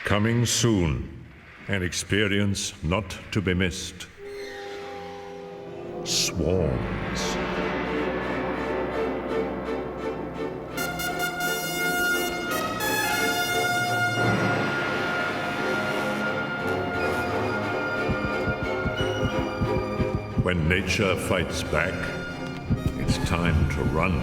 Coming soon, an experience not to be missed. Swarms. When nature fights back, it's time to run.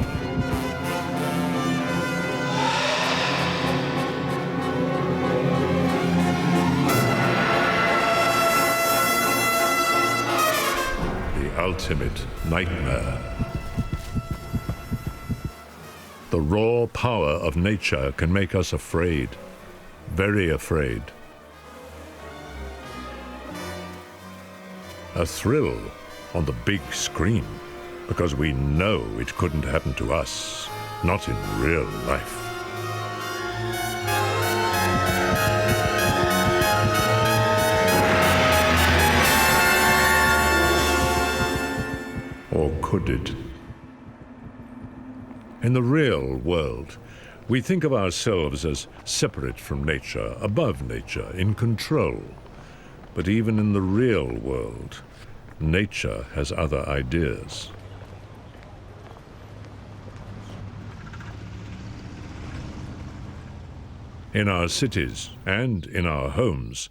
The ultimate nightmare. The raw power of nature can make us afraid, very afraid. A thrill on the big screen, because we know it couldn't happen to us, not in real life. Or could it? In the real world, we think of ourselves as separate from nature, above nature, in control. But even in the real world, nature has other ideas. In our cities and in our homes,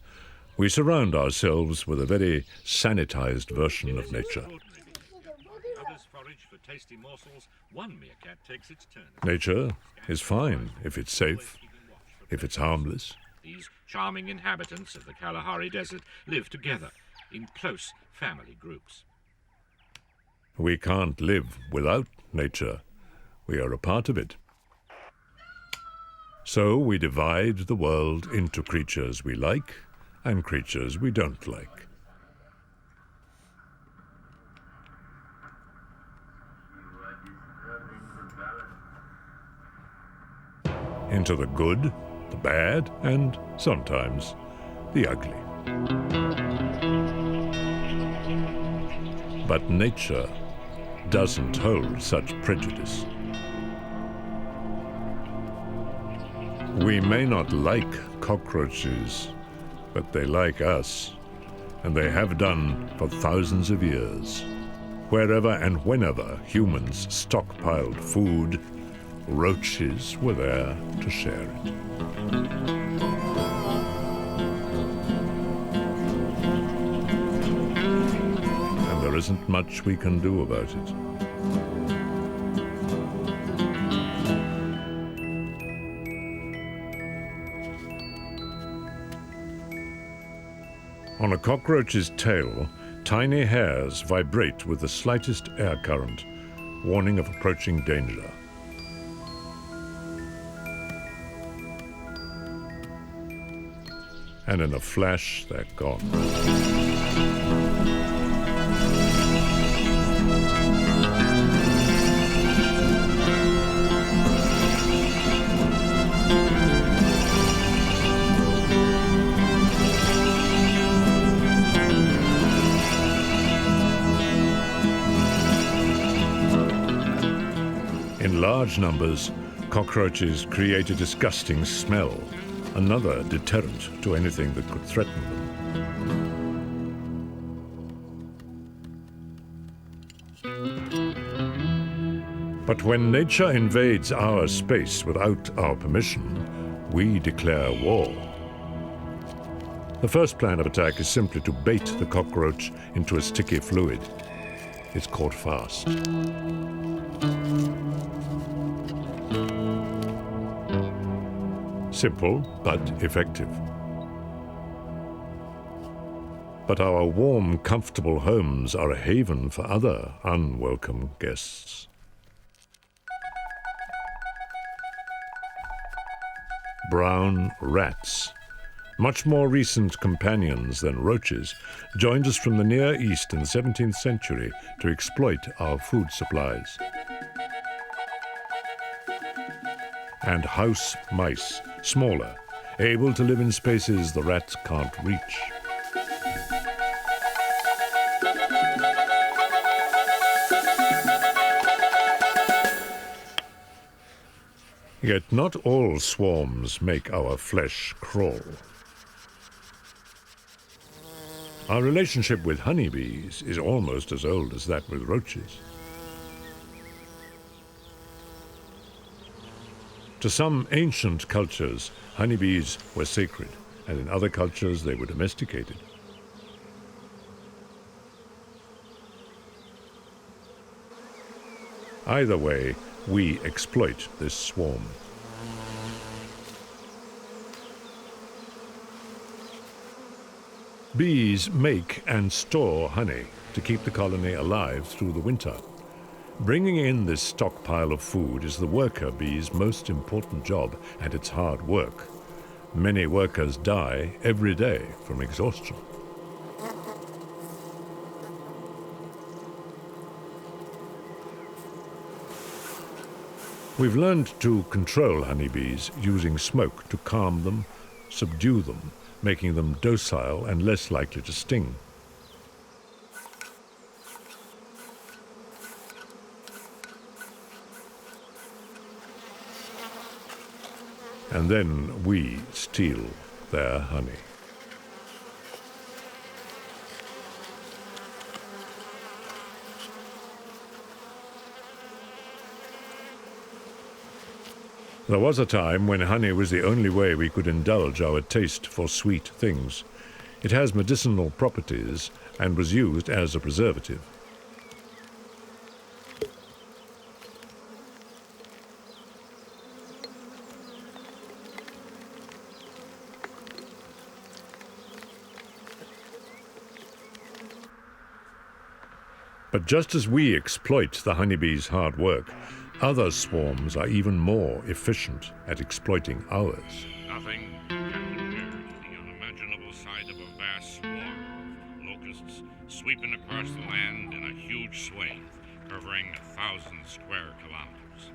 we surround ourselves with a very sanitized version of nature. Nature is fine if it's safe, if it's harmless. These charming inhabitants of the Kalahari Desert live together in close family groups. We can't live without nature. We are a part of it. So we divide the world into creatures we like and creatures we don't like. Into the good, the bad, and sometimes the ugly. But nature doesn't hold such prejudice. We may not like cockroaches, but they like us, and they have done for thousands of years. Wherever and whenever humans stockpiled food, roaches were there to share it. And there isn't much we can do about it. On a cockroach's tail, tiny hairs vibrate with the slightest air current, warning of approaching danger. And in a flash, they're gone. In large numbers, cockroaches create a disgusting smell, another deterrent to anything that could threaten them. But when nature invades our space without our permission, we declare war. The first plan of attack is simply to bait the cockroach into a sticky fluid. It's caught fast. Simple, but effective. But our warm, comfortable homes are a haven for other unwelcome guests. Brown rats, much more recent companions than roaches, joined us from the Near East in the 17th century to exploit our food supplies. And house mice, smaller, able to live in spaces the rats can't reach. Yet not all swarms make our flesh crawl. Our relationship with honeybees is almost as old as that with roaches. To some ancient cultures, honeybees were sacred, and in other cultures they were domesticated. Either way, we exploit this swarm. Bees make and store honey to keep the colony alive through the winter. Bringing in this stockpile of food is the worker bee's most important job, and it's hard work. Many workers die every day from exhaustion. We've learned to control honeybees using smoke to calm them, subdue them, making them docile and less likely to sting. And then we steal their honey. There was a time when honey was the only way we could indulge our taste for sweet things. It has medicinal properties and was used as a preservative. But just as we exploit the honeybee's hard work, other swarms are even more efficient at exploiting ours. Nothing can compare to the unimaginable sight of a vast swarm of locusts sweeping across the land in a huge swathe, covering 1,000 square kilometers.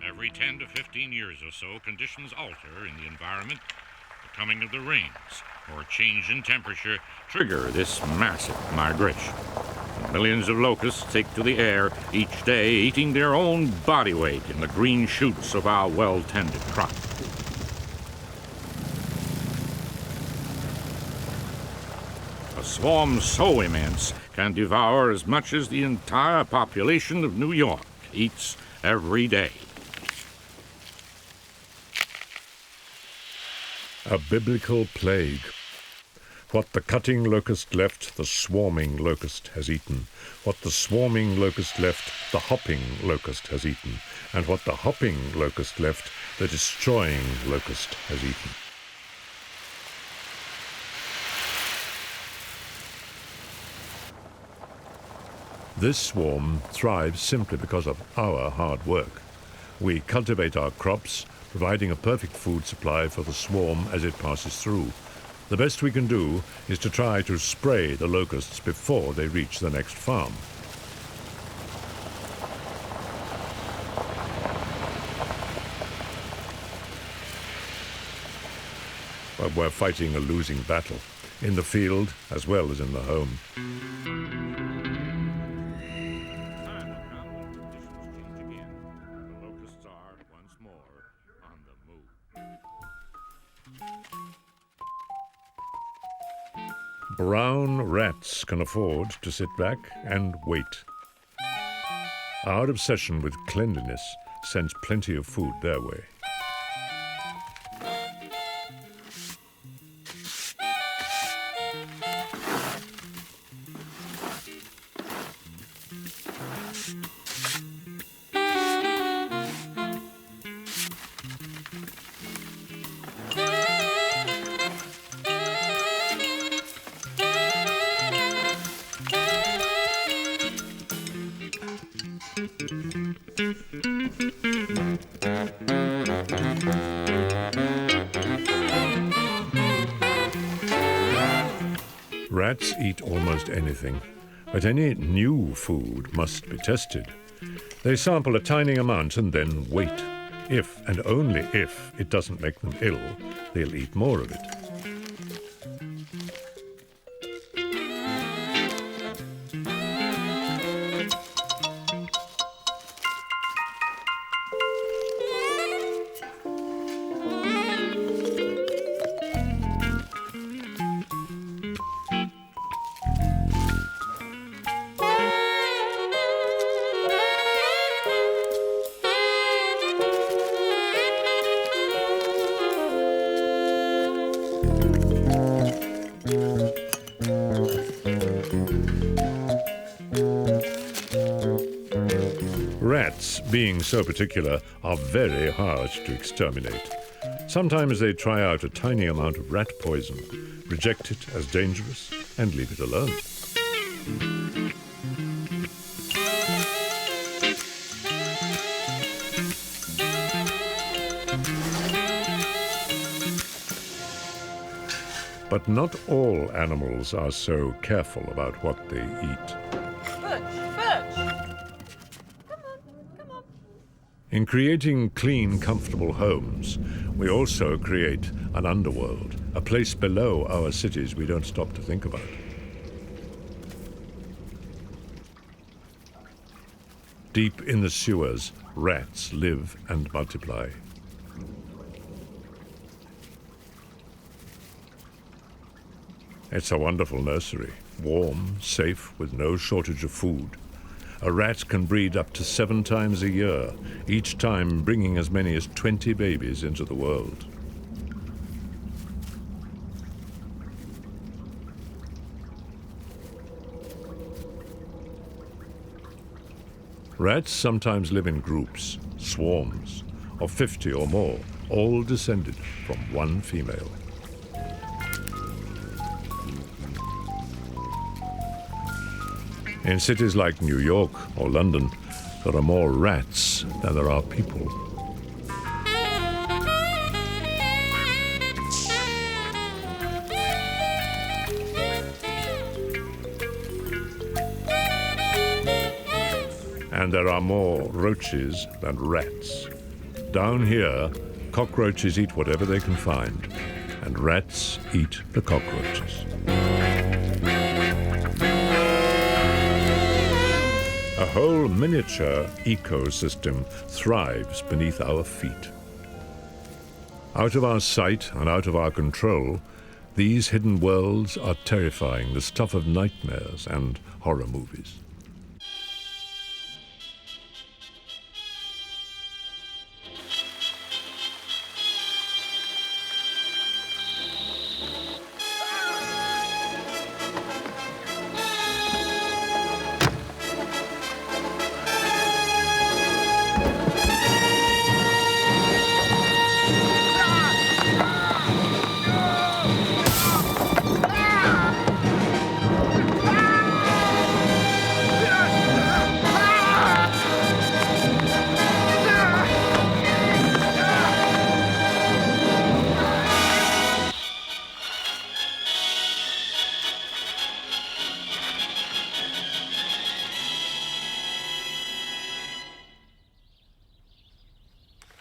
Every 10 to 15 years or so, conditions alter in the environment. The coming of the rains or a change in temperature trigger this massive migration. Millions of locusts take to the air each day, eating their own body weight in the green shoots of our well-tended crop. A swarm so immense can devour as much as the entire population of New York eats every day. A biblical plague. What the cutting locust left, the swarming locust has eaten. What the swarming locust left, the hopping locust has eaten. And what the hopping locust left, the destroying locust has eaten. This swarm thrives simply because of our hard work. We cultivate our crops, providing a perfect food supply for the swarm as it passes through. The best we can do is to try to spray the locusts before they reach the next farm. But we're fighting a losing battle, in the field as well as in the home. Time will come when conditions change again. The locusts are once more on the move. Brown rats can afford to sit back and wait. Our obsession with cleanliness sends plenty of food their way. Rats eat almost anything, but any new food must be tested. They sample a tiny amount and then wait. If, and only if, it doesn't make them ill, they'll eat more of it. being so particular, are very hard to exterminate. Sometimes they try out a tiny amount of rat poison, reject it as dangerous, and leave it alone. But not all animals are so careful about what they eat. In creating clean, comfortable homes, we also create an underworld, a place below our cities we don't stop to think about. Deep in the sewers, rats live and multiply. It's a wonderful nursery, warm, safe, with no shortage of food. A rat can breed up to 7 times a year, each time bringing as many as 20 babies into the world. Rats sometimes live in groups, swarms, of 50 or more, all descended from one female. In cities like New York or London, there are more rats than there are people. And there are more roaches than rats. Down here, cockroaches eat whatever they can find, and rats eat the cockroaches. A whole miniature ecosystem thrives beneath our feet. Out of our sight and out of our control, these hidden worlds are terrifying, the stuff of nightmares and horror movies.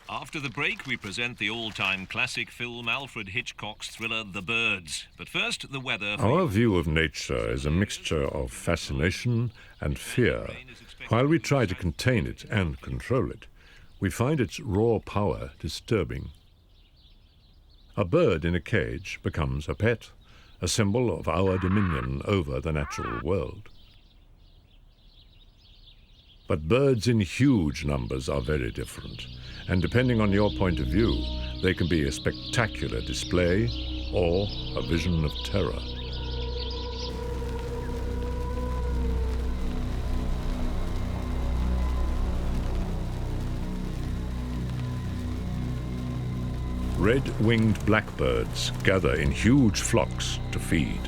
After the break, we present the all-time classic film Alfred Hitchcock's thriller The Birds. But first, the weather. Our view of nature is a mixture of fascination and fear. While we try to contain it and control it, we find its raw power disturbing. A bird in a cage becomes a pet, a symbol of our dominion over the natural world. But birds in huge numbers are very different, and depending on your point of view, they can be a spectacular display or a vision of terror. Red-winged blackbirds gather in huge flocks to feed.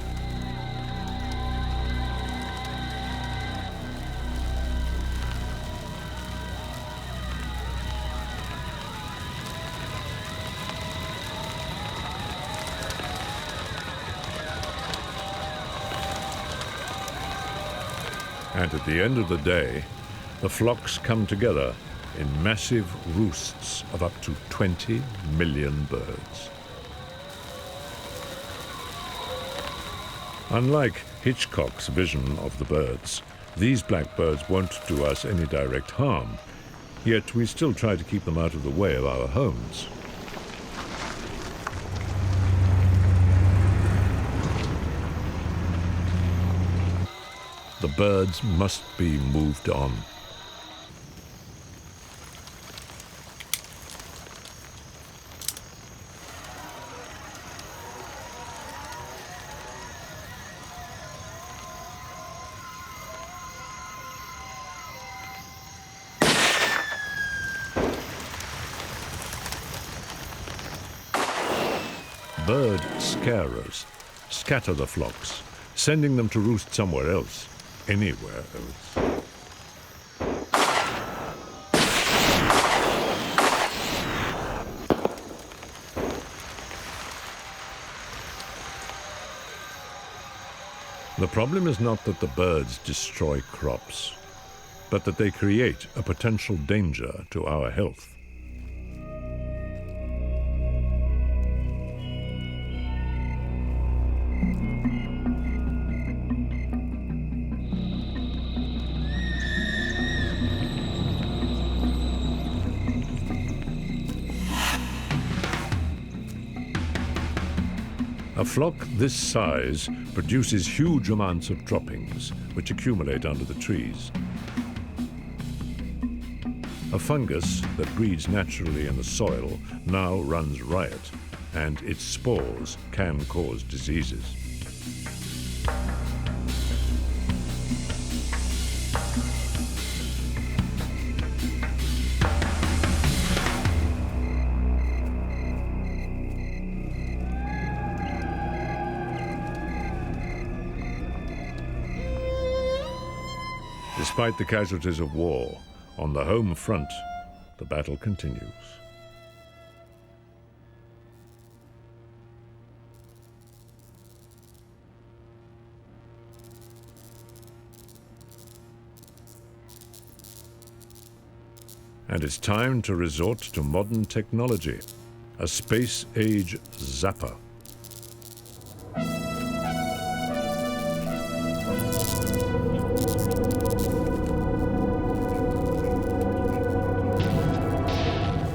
And at the end of the day, the flocks come together in massive roosts of up to 20 million birds. Unlike Hitchcock's vision of the birds, these blackbirds won't do us any direct harm, yet we still try to keep them out of the way of our homes. The birds must be moved on. bird scarers scatter the flocks, sending them to roost somewhere else, anywhere else. The problem is not that the birds destroy crops, but that they create a potential danger to our health. A flock this size produces huge amounts of droppings, which accumulate under the trees. A fungus that breeds naturally in the soil now runs riot, and its spores can cause diseases. Despite the casualties of war, on the home front, the battle continues. And it's time to resort to modern technology, a space-age zapper.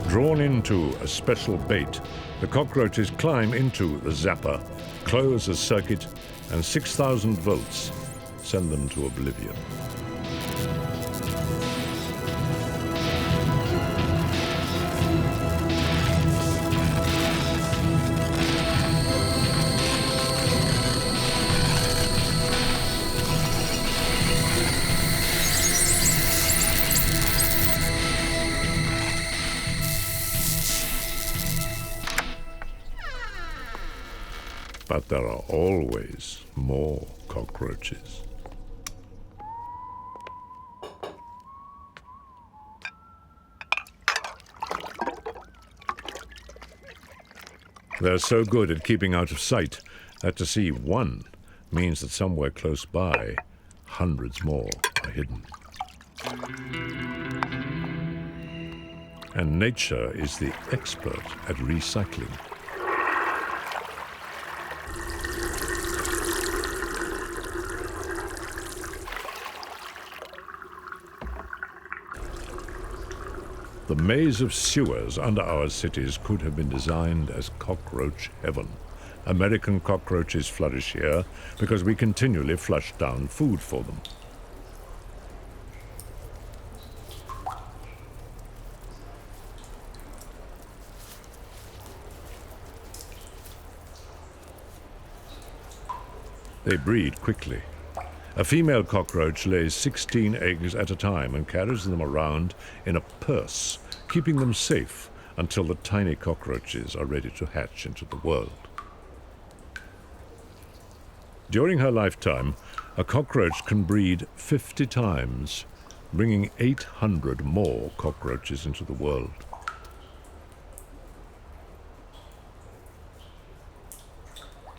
Drawn into a special bait, the cockroaches climb into the zapper, close a circuit, and 6,000 volts send them to oblivion. But there are always more cockroaches. They're so good at keeping out of sight that to see one means that somewhere close by, hundreds more are hidden. And nature is the expert at recycling. The maze of sewers under our cities could have been designed as cockroach heaven. American cockroaches flourish here because we continually flush down food for them. They breed quickly. A female cockroach lays 16 eggs at a time and carries them around in a purse, keeping them safe until the tiny cockroaches are ready to hatch into the world. During her lifetime, a cockroach can breed 50 times, bringing 800 more cockroaches into the world.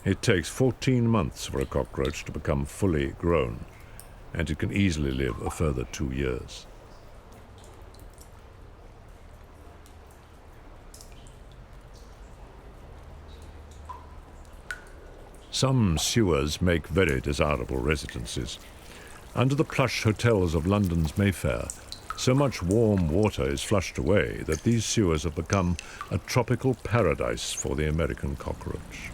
It takes 14 months for a cockroach to become fully grown, and it can easily live a further 2 years. Some sewers make very desirable residences. Under the plush hotels of London's Mayfair, so much warm water is flushed away that these sewers have become a tropical paradise for the American cockroach.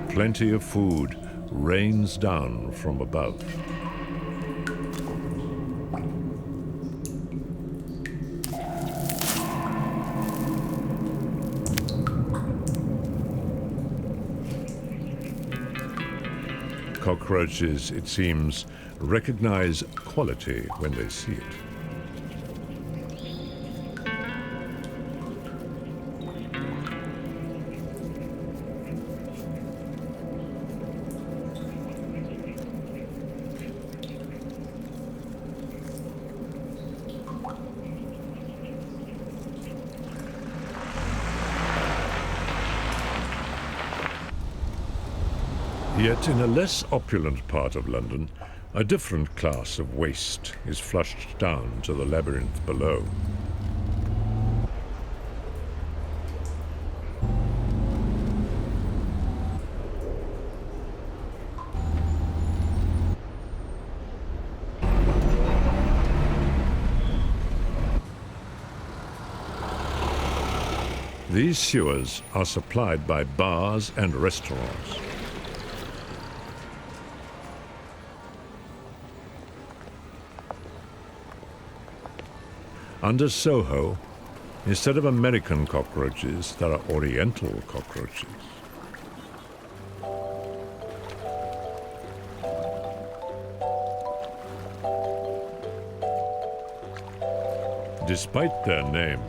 Plenty of food rains down from above. cockroaches, it seems, recognize quality when they see it. Yet in a less opulent part of London, a different class of waste is flushed down to the labyrinth below. These sewers are supplied by bars and restaurants. Under Soho, instead of American cockroaches, there are Oriental cockroaches. Despite their name,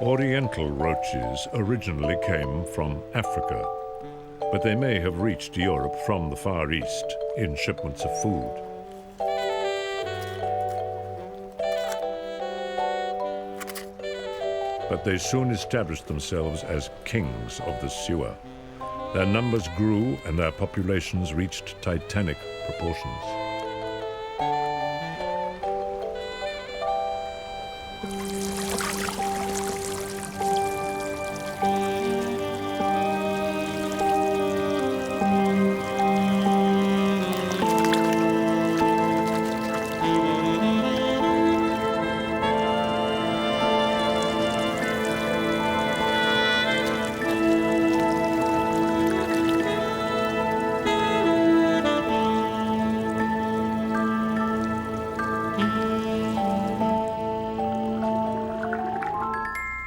Oriental roaches originally came from Africa, but they may have reached Europe from the Far East in shipments of food. But they soon established themselves as kings of the sewer. Their numbers grew and their populations reached titanic proportions.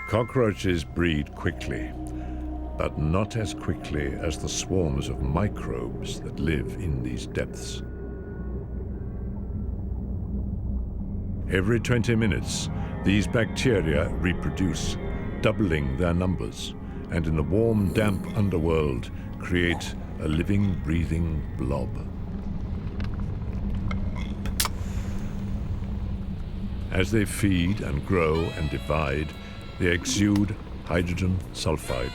Cockroaches breed quickly, but not as quickly as the swarms of microbes that live in these depths. Every 20 minutes, these bacteria reproduce, doubling their numbers, and in the warm, damp underworld create a living, breathing blob. As they feed and grow and divide, they exude hydrogen sulfide,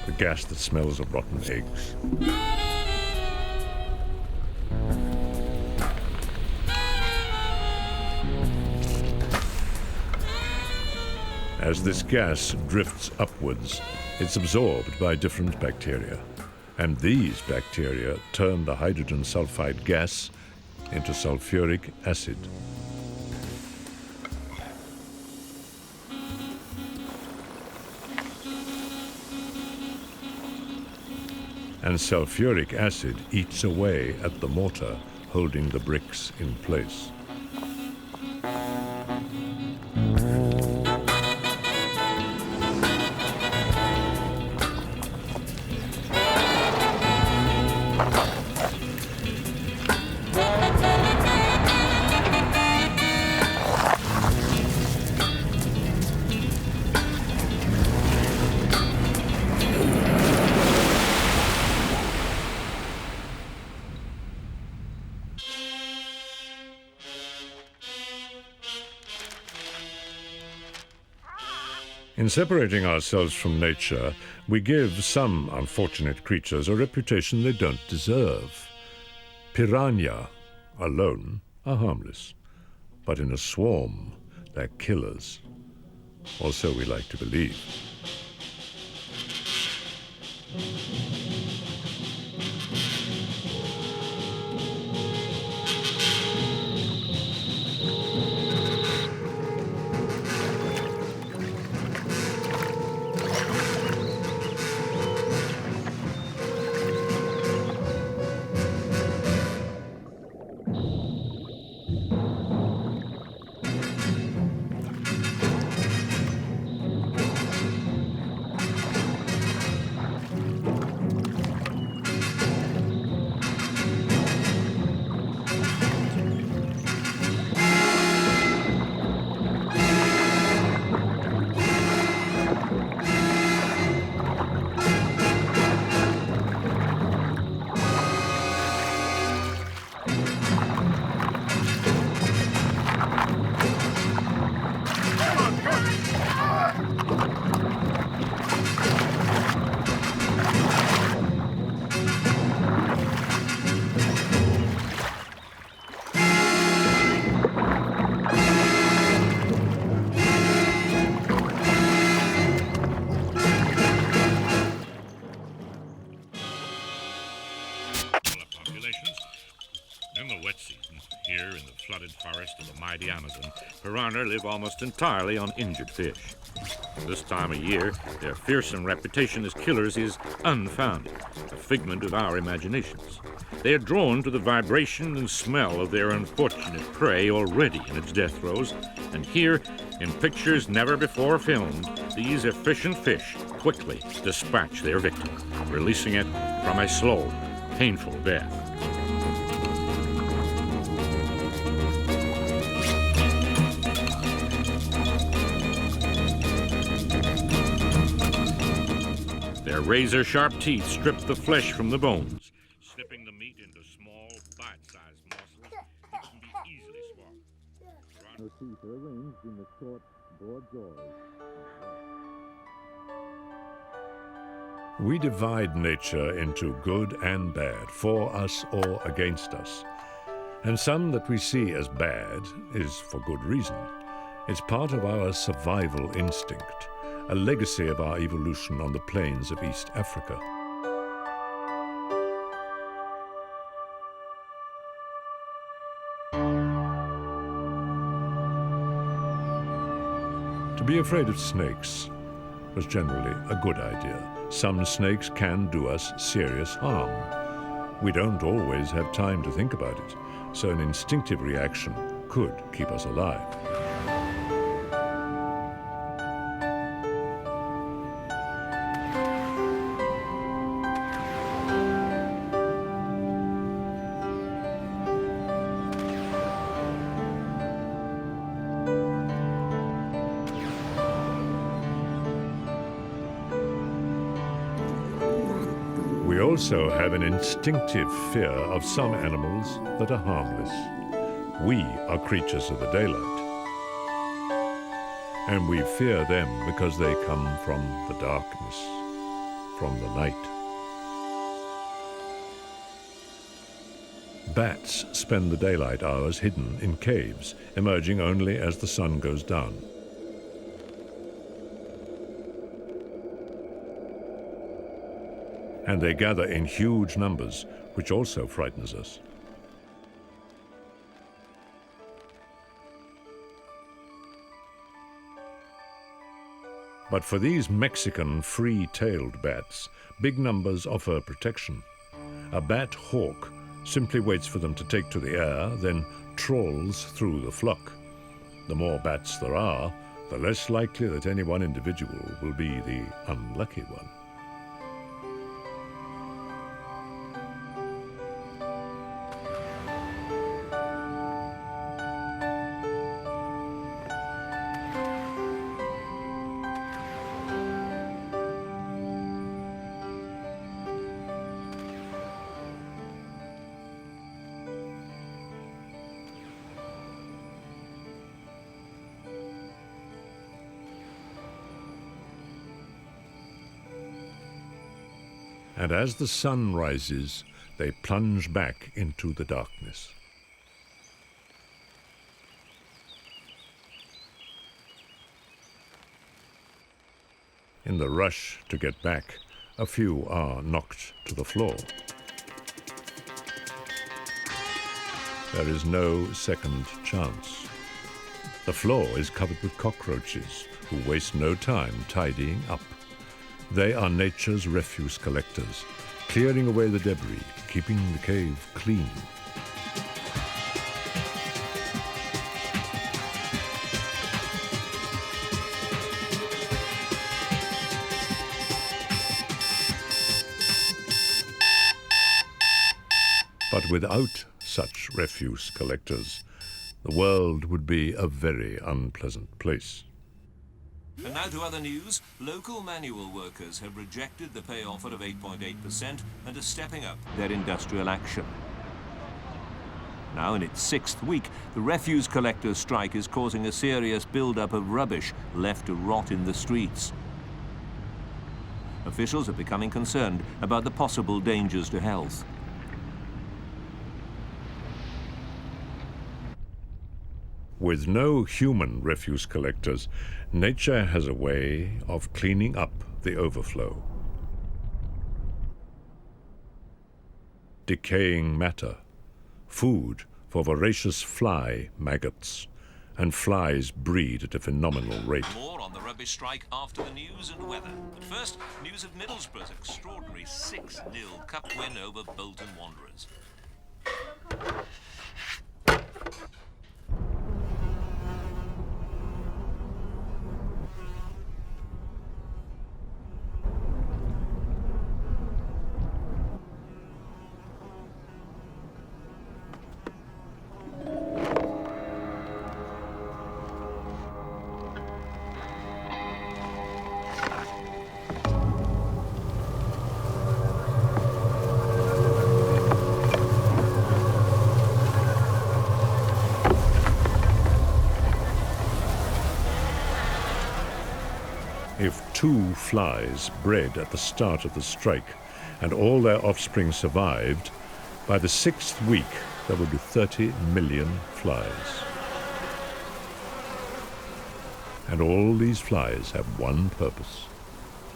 the gas that smells of rotten eggs. As this gas drifts upwards, it's absorbed by different bacteria, and these bacteria turn the hydrogen sulfide gas into sulfuric acid. And sulfuric acid eats away at the mortar holding the bricks in place. In separating ourselves from nature, we give some unfortunate creatures a reputation they don't deserve. Piranha, alone, are harmless, but in a swarm, they're killers. Or so we like to believe. wet seasons, here in the flooded forest of the mighty Amazon, piranha live almost entirely on injured fish. This time of year, their fearsome reputation as killers is unfounded, a figment of our imaginations. They are drawn to the vibration and smell of their unfortunate prey already in its death throes, and here, in pictures never before filmed, these efficient fish quickly dispatch their victim, releasing it from a slow, painful death. Their razor-sharp teeth strip the flesh from the bones, snipping the meat into small, bite-sized morsels that can be easily swallowed. No teeth are arranged in the short, broad jaws. We divide nature into good and bad, for us or against us. And some that we see as bad is for good reason. It's part of our survival instinct, a legacy of our evolution on the plains of East Africa. To be afraid of snakes was generally a good idea. Some snakes can do us serious harm. We don't always have time to think about it, so an instinctive reaction could keep us alive. We also have an instinctive fear of some animals that are harmless. We are creatures of the daylight. And we fear them because they come from the darkness, from the night. Bats spend the daylight hours hidden in caves, emerging only as the sun goes down. And they gather in huge numbers, which also frightens us. But for these Mexican free-tailed bats, big numbers offer protection. A bat hawk simply waits for them to take to the air, then trawls through the flock. The more bats there are, the less likely that any one individual will be the unlucky one. And as the sun rises, they plunge back into the darkness. In the rush to get back, a few are knocked to the floor. There is no second chance. The floor is covered with cockroaches who waste no time tidying up. They are nature's refuse collectors, clearing away the debris, keeping the cave clean. But without such refuse collectors, the world would be a very unpleasant place. And now to other news. Local manual workers have rejected the pay offer of 8.8% and are stepping up their industrial action. Now in its 6th week, the refuse collectors' strike is causing a serious build-up of rubbish left to rot in the streets. Officials are becoming concerned about the possible dangers to health. With no human refuse collectors, nature has a way of cleaning up the overflow. Decaying matter, food for voracious fly maggots, and flies breed at a phenomenal rate. More on the rubbish strike after the news and weather. But first, news of Middlesbrough's extraordinary 6-0 cup win over Bolton Wanderers. If 2 flies bred at the start of the strike and all their offspring survived, by the 6th week there would be 30 million flies. And all these flies have one purpose: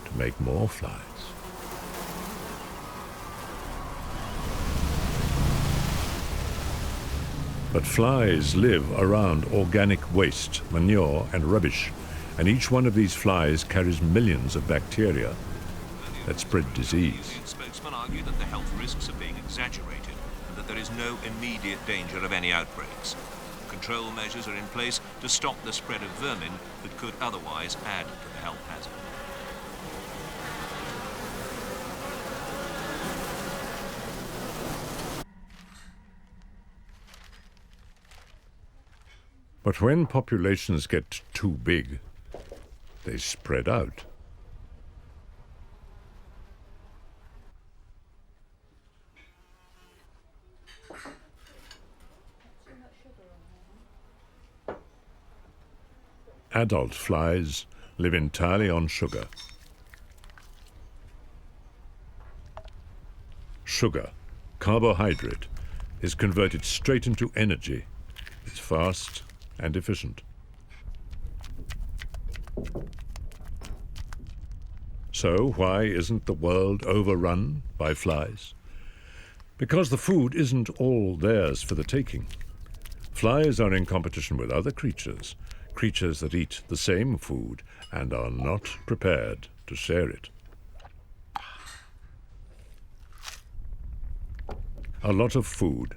to make more flies. But flies live around organic waste, manure and rubbish, and each one of these flies carries millions of bacteria that spread disease. Union spokesman argued that the health risks are being exaggerated and that there is no immediate danger of any outbreaks. Control measures are in place to stop the spread of vermin that could otherwise add to the health hazard. But when populations get too big, they spread out. Adult flies live entirely on sugar. Sugar, carbohydrate, is converted straight into energy. It's fast and efficient. So why isn't the world overrun by flies? Because the food isn't all theirs for the taking. Flies are in competition with other creatures, creatures that eat the same food and are not prepared to share it. A lot of food,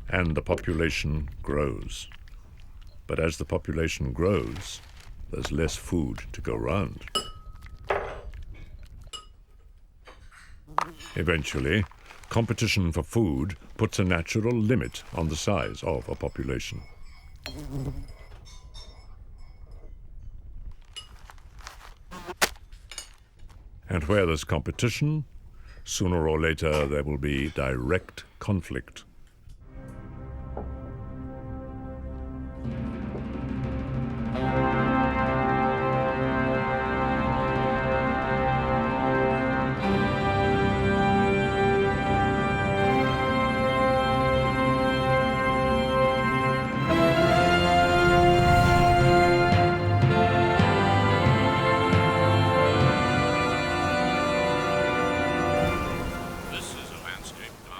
and the population grows. But as the population grows, there's less food to go round. Eventually, competition for food puts a natural limit on the size of a population. And where there's competition, sooner or later there will be direct conflict.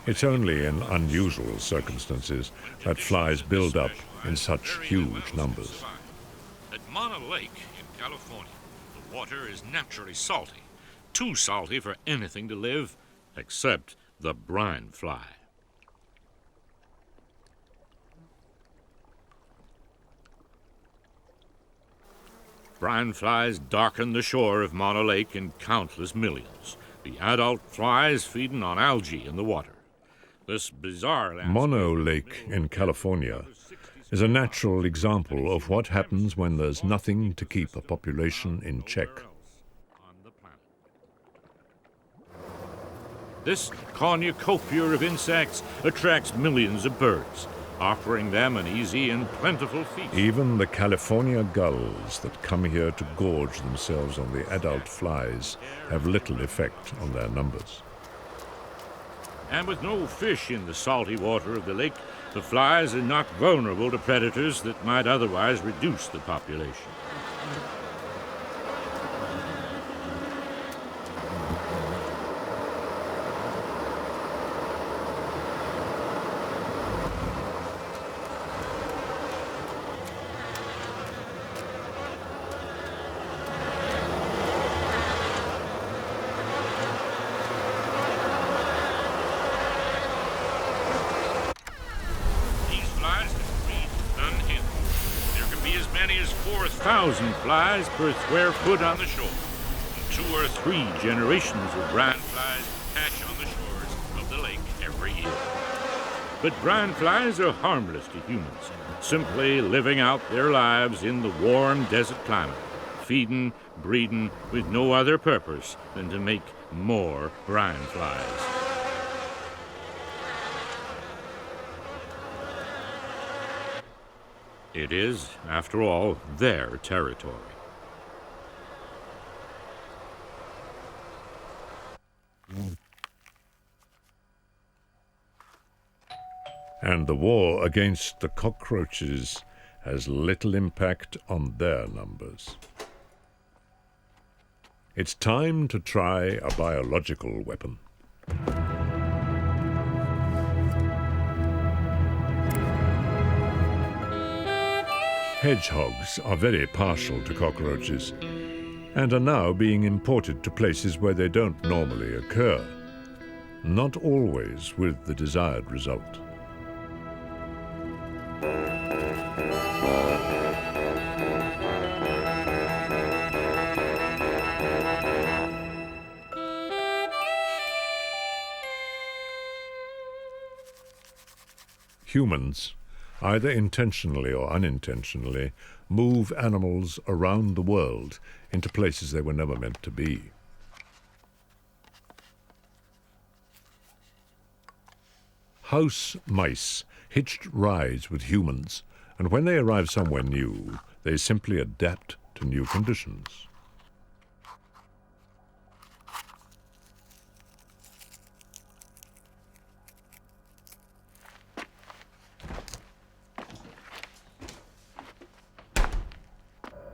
It's only in unusual circumstances that flies build up in such huge numbers. At Mana Lake in California, the water is naturally salty. Too salty for anything to live, except the brine fly. Brine flies darken the shore of Mana Lake in countless millions. The adult flies feeding on algae in the water. This bizarre Mono Lake in California is a natural example of what happens when there's nothing to keep a population in check. This cornucopia of insects attracts millions of birds, offering them an easy and plentiful feast. Even the California gulls that come here to gorge themselves on the adult flies have little effect on their numbers. And with no fish in the salty water of the lake, the flies are not vulnerable to predators that might otherwise reduce the population. many as 4,000 flies per square foot on the shore. And 2 or 3 generations of ground flies hatch on the shores of the lake every year. But ground flies are harmless to humans, simply living out their lives in the warm desert climate, feeding, breeding, with no other purpose than to make more ground flies. It is, after all, their territory. And the war against the cockroaches has little impact on their numbers. It's time to try a biological weapon. Hedgehogs are very partial to cockroaches and are now being imported to places where they don't normally occur, not always with the desired result. Humans, either intentionally or unintentionally, move animals around the world into places they were never meant to be. House mice hitched rides with humans, and when they arrive somewhere new, they simply adapt to new conditions.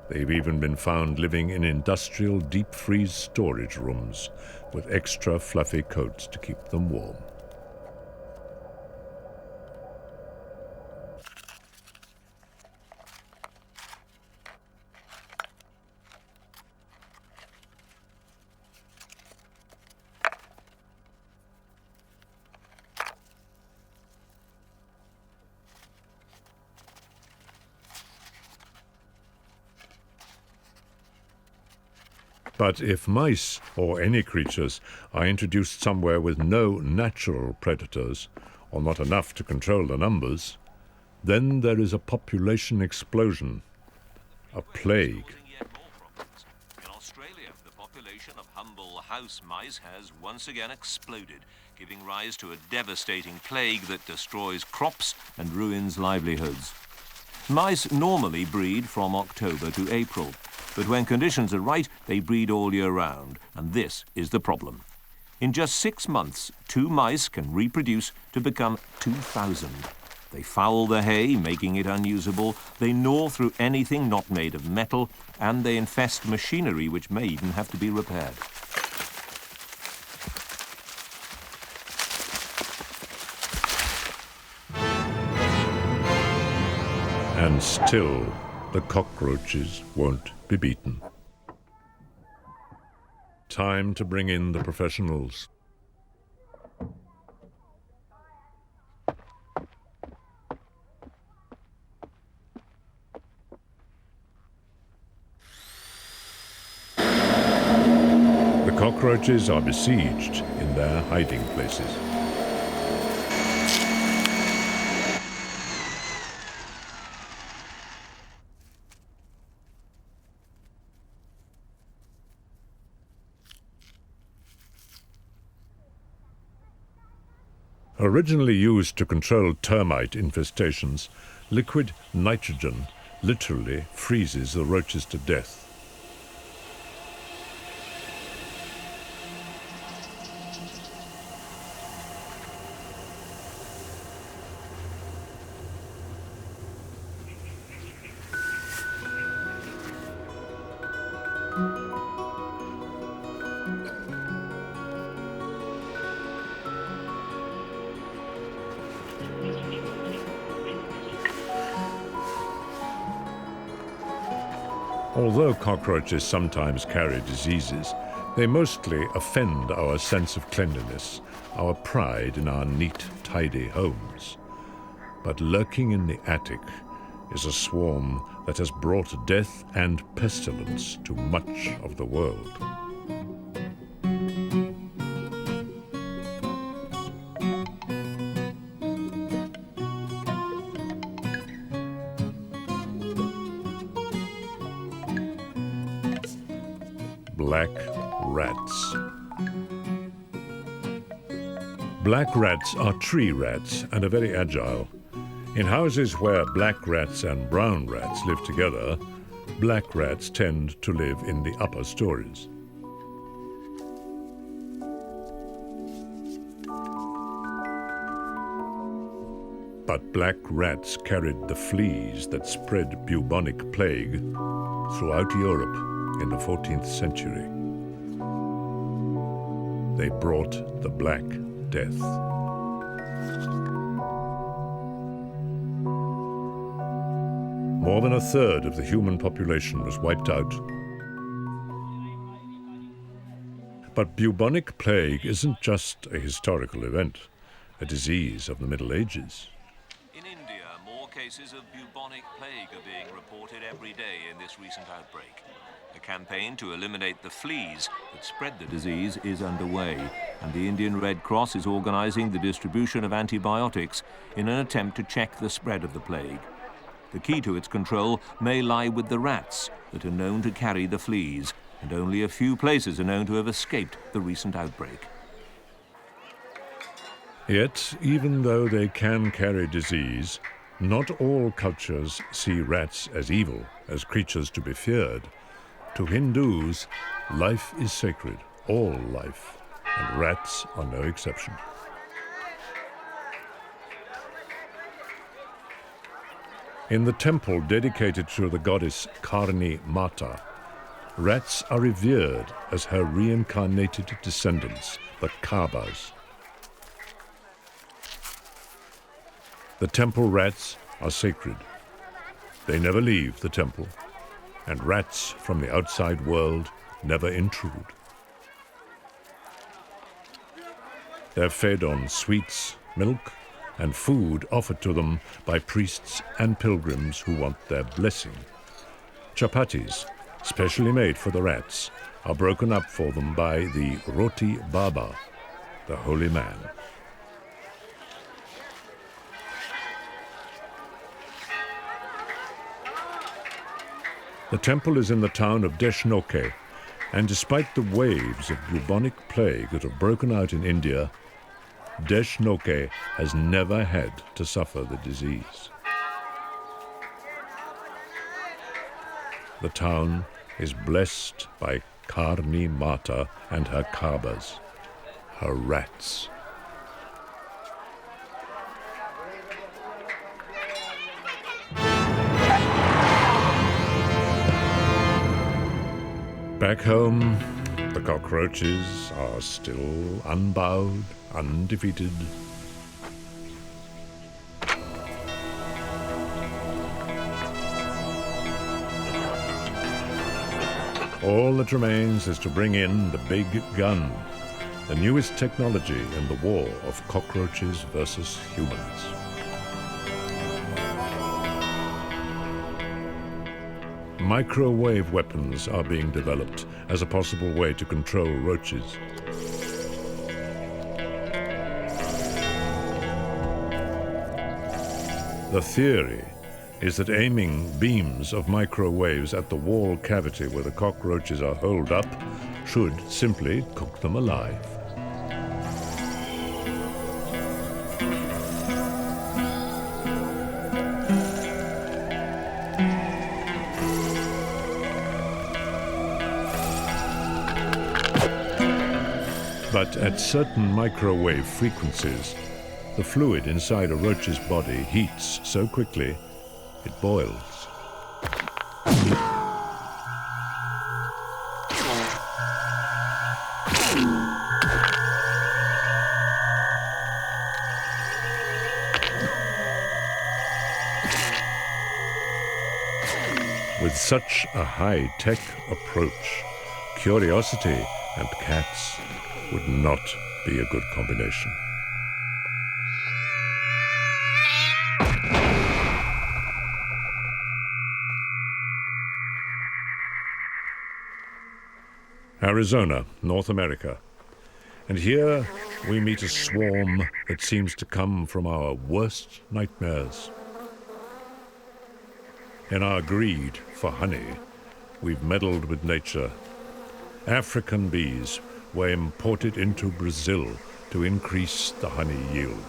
They've even been found living in industrial deep-freeze storage rooms with extra fluffy coats to keep them warm. But if mice, or any creatures, are introduced somewhere with no natural predators, or not enough to control the numbers, then there is a population explosion, a plague. In Australia, the population of humble house mice has once again exploded, giving rise to a devastating plague that destroys crops and ruins livelihoods. Mice normally breed from October to April, but when conditions are right, they breed all year round, and this is the problem. In just 6 months, 2 mice can reproduce to become 2,000. They foul the hay, making it unusable, they gnaw through anything not made of metal, and they infest machinery which may even have to be repaired. And still, the cockroaches won't be beaten. Time to bring in the professionals. The cockroaches are besieged in their hiding places. Originally used to control termite infestations, liquid nitrogen literally freezes the roaches to death. Although cockroaches sometimes carry diseases, they mostly offend our sense of cleanliness, our pride in our neat, tidy homes. But lurking in the attic is a swarm that has brought death and pestilence to much of the world. Black rats. Black rats are tree rats and are very agile. In houses where black rats and brown rats live together, black rats tend to live in the upper stories. But black rats carried the fleas that spread bubonic plague throughout Europe in the 14th century. They brought the Black Death. More than a third of the human population was wiped out. But bubonic plague isn't just a historical event, a disease of the Middle Ages. In India, more cases of bubonic plague are being reported every day in this recent outbreak. A campaign to eliminate the fleas that spread the disease is underway, and the Indian Red Cross is organizing the distribution of antibiotics in an attempt to check the spread of the plague. The key to its control may lie with the rats that are known to carry the fleas, and only a few places are known to have escaped the recent outbreak. Yet, even though they can carry disease, not all cultures see rats as evil, as creatures to be feared. To Hindus, life is sacred, all life, and rats are no exception. In the temple dedicated to the goddess Karni Mata, rats are revered as her reincarnated descendants, the Kabas. The temple rats are sacred. They never leave the temple, and rats from the outside world never intrude. They're fed on sweets, milk, and food offered to them by priests and pilgrims who want their blessing. Chapatis, specially made for the rats, are broken up for them by the Roti Baba, the holy man. The temple is in the town of Deshnoke, and despite the waves of bubonic plague that have broken out in India, Deshnoke has never had to suffer the disease. The town is blessed by Karni Mata and her Kabas, her rats. Back home, the cockroaches are still unbowed, undefeated. All that remains is to bring in the big gun, the newest technology in the war of cockroaches versus humans. Microwave weapons are being developed as a possible way to control roaches. The theory is that aiming beams of microwaves at the wall cavity where the cockroaches are holed up should simply cook them alive. But at certain microwave frequencies, the fluid inside a roach's body heats so quickly it boils. With such a high-tech approach, curiosity and cats would not be a good combination. Arizona, North America. And here we meet a swarm that seems to come from our worst nightmares. In our greed for honey, we've meddled with nature. African bees were imported into Brazil to increase the honey yield.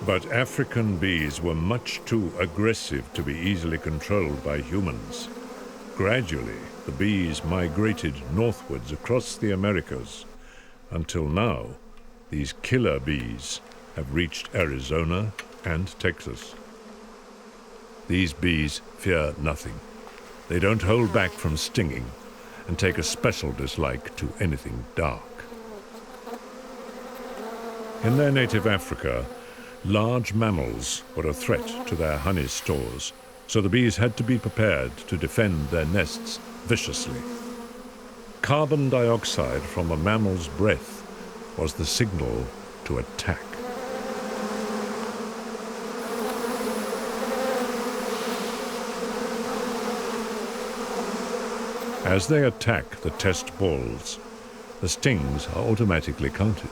But African bees were much too aggressive to be easily controlled by humans. Gradually, the bees migrated northwards across the Americas, until now, these killer bees have reached Arizona and Texas. These bees fear nothing. They don't hold back from stinging and take a special dislike to anything dark. In their native Africa, large mammals were a threat to their honey stores, so the bees had to be prepared to defend their nests viciously. Carbon dioxide from a mammal's breath was the signal to attack. As they attack the test balls, the stings are automatically counted.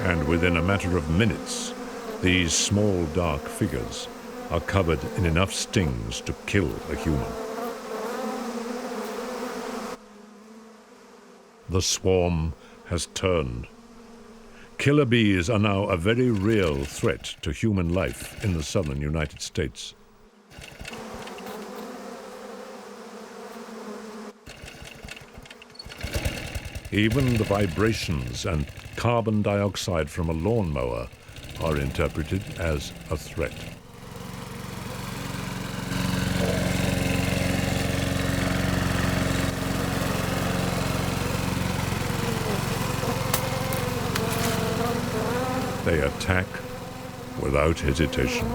And within a matter of minutes, these small dark figures are covered in enough stings to kill a human. The swarm has turned. Killer bees are now a very real threat to human life in the southern United States. Even the vibrations and carbon dioxide from a lawnmower are interpreted as a threat. They attack without hesitation.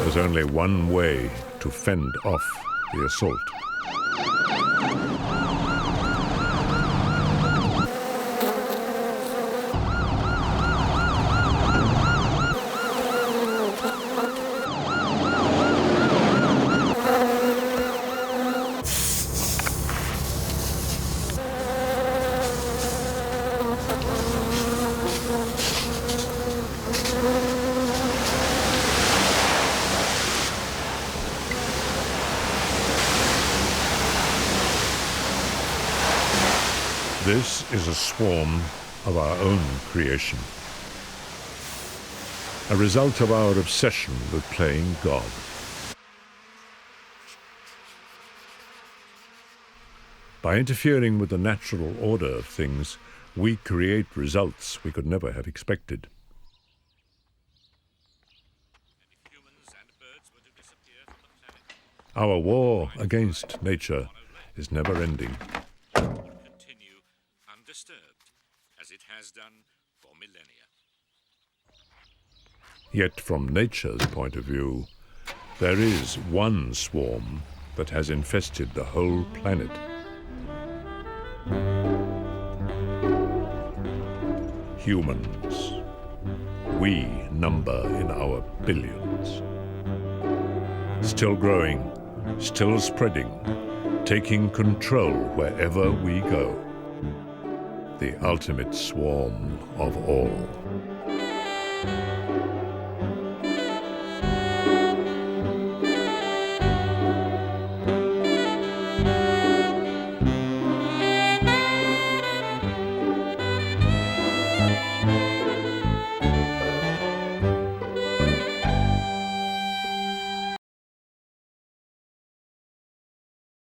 There's only one way to fend off the assault. This is a swarm of our own creation, a result of our obsession with playing God. By interfering with the natural order of things, we create results we could never have expected. Our war against nature is never ending. Disturbed, as it has done for millennia. Yet from nature's point of view, there is one swarm that has infested the whole planet. Humans. We number in our billions. Still growing, still spreading, taking control wherever we go. The ultimate swarm of all.